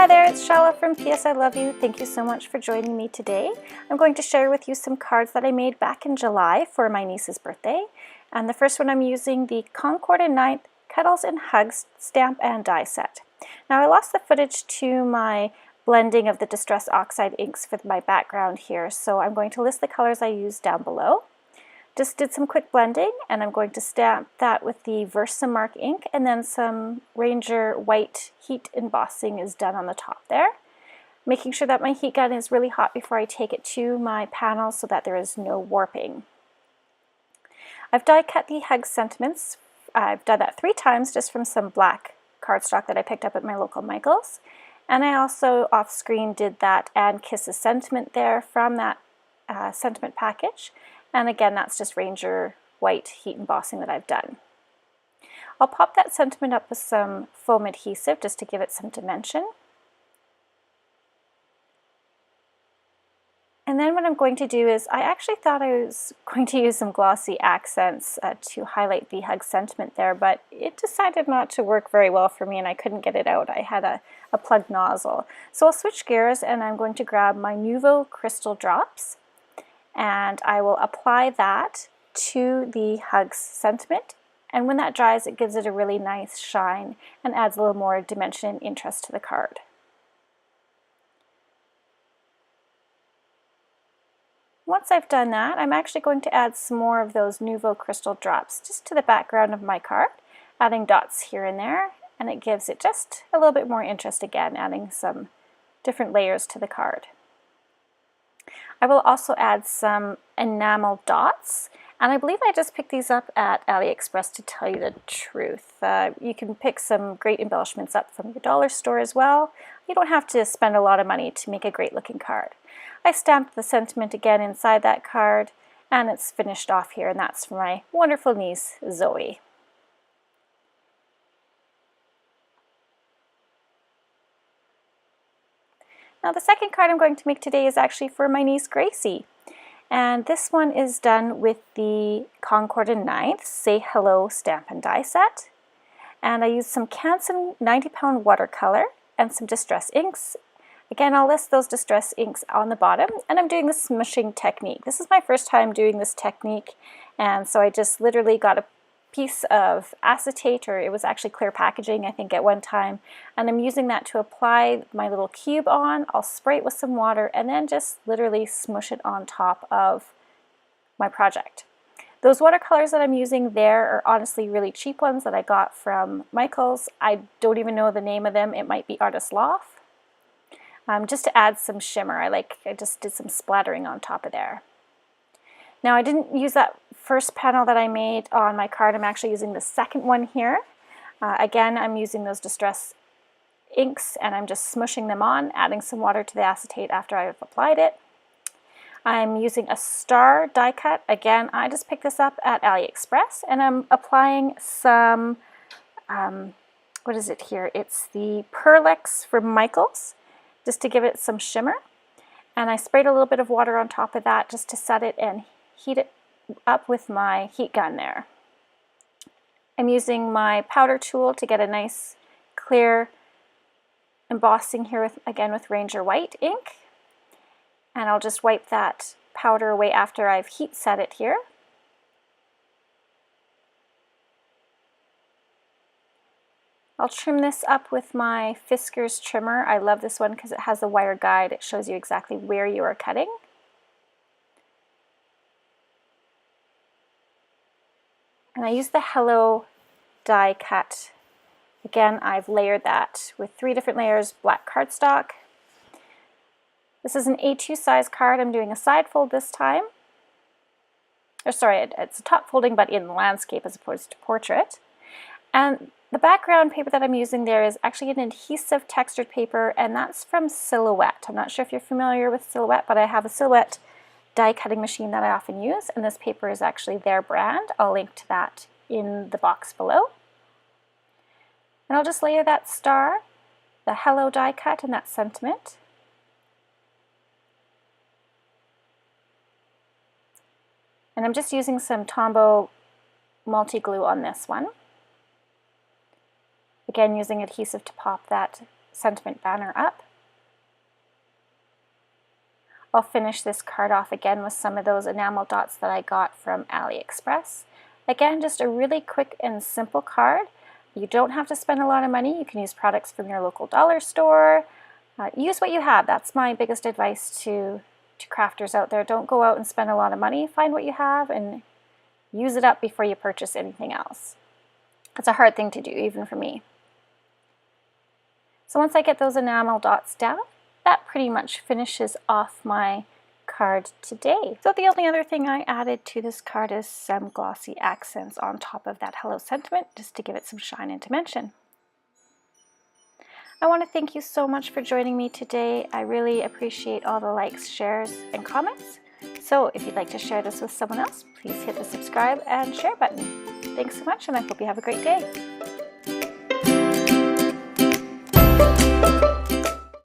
Hi there, it's Chala from P.S. I Love You. Thank you so much for joining me today. I'm going to share with you some cards that I made back in July for my niece's birthday. And the first one, I'm using the Concord 9th Cuddles and Hugs stamp and die set. Now I lost the footage to my blending of the Distress Oxide inks for my background here, so I'm going to list the colors I used down below. Just did some quick blending, and I'm going to stamp that with the Versamark ink, and then some Ranger white heat embossing is done on the top there. Making sure that my heat gun is really hot before I take it to my panel so that there is no warping. I've die cut the Hug sentiments. I've done that 3 times just from some black cardstock that I picked up at my local Michael's. And I also off screen did that And Kisses sentiment there from that sentiment package. And again, that's just Ranger white heat embossing that I've done. I'll pop that sentiment up with some foam adhesive just to give it some dimension. And then what I'm going to do is, I actually thought I was going to use some glossy accents to highlight the Hug sentiment there, but it decided not to work very well for me and I couldn't get it out. I had a plugged nozzle. So I'll switch gears and I'm going to grab my Nuvo Crystal Drops. And I will apply that to the Hugs sentiment, and when that dries it gives it a really nice shine and adds a little more dimension and interest to the card. Once I've done that, I'm actually going to add some more of those Nuvo Crystal Drops just to the background of my card, adding dots here and there, and it gives it just a little bit more interest again, adding some different layers to the card. I will also add some enamel dots, and I believe I just picked these up at AliExpress to tell you the truth. You can pick some great embellishments up from your dollar store as well. You don't have to spend a lot of money to make a great looking card. I stamped the sentiment again inside that card, and it's finished off here, and that's for my wonderful niece, Zoe. Now the second card I'm going to make today is actually for my niece Gracie. And this one is done with the Concord 9th Say Hello stamp and die set. And I used some Canson 90-pound watercolor and some Distress inks. Again, I'll list those Distress inks on the bottom, and I'm doing the smushing technique. This is my first time doing this technique, and so I just literally got a piece of acetate, or it was actually clear packaging I think at one time, and I'm using that to apply my little cube on. I'll spray it with some water and then just literally smush it on top of my project. Those watercolors that I'm using there are honestly really cheap ones that I got from Michael's. I don't even know the name of them. It might be Artist Loft. Just to add some shimmer. I just did some splattering on top of there. Now I didn't use that first panel that I made on my card. I'm actually using the second one here. Again, I'm using those Distress inks and I'm just smushing them on, adding some water to the acetate after I've applied it. I'm using a star die cut. Again, I just picked this up at AliExpress, and I'm applying some, what is it here? It's the Pearlex from Michael's, just to give it some shimmer. And I sprayed a little bit of water on top of that just to set it and heat it up with my heat gun there. I'm using my powder tool to get a nice clear embossing here again with Ranger white ink, and I'll just wipe that powder away after I've heat set it here. I'll trim this up with my Fiskars trimmer. I love this one because it has a wire guide. It shows you exactly where you are cutting. And I use the Hello die cut. Again, I've layered that with 3 different layers, black cardstock. This is an A2 size card. I'm doing a side fold this time. Or sorry, it's a top folding, but in landscape as opposed to portrait. And the background paper that I'm using there is actually an adhesive textured paper, and that's from Silhouette. I'm not sure if you're familiar with Silhouette, but I have a Silhouette die cutting machine that I often use, and this paper is actually their brand. I'll link to that in the box below. And I'll just layer that star, the Hello die cut, and that sentiment. And I'm just using some Tombow multi-glue on this one. Again, using adhesive to pop that sentiment banner up. I'll finish this card off again with some of those enamel dots that I got from AliExpress. Again, just a really quick and simple card. You don't have to spend a lot of money. You can use products from your local dollar store. Use what you have. That's my biggest advice to crafters out there. Don't go out and spend a lot of money. Find what you have and use it up before you purchase anything else. It's a hard thing to do, even for me. So once I get those enamel dots down, that pretty much finishes off my card today. So the only other thing I added to this card is some glossy accents on top of that hello sentiment, just to give it some shine and dimension. I want to thank you so much for joining me today. I really appreciate all the likes, shares, and comments. So if you'd like to share this with someone else, please hit the subscribe and share button. Thanks so much, and I hope you have a great day.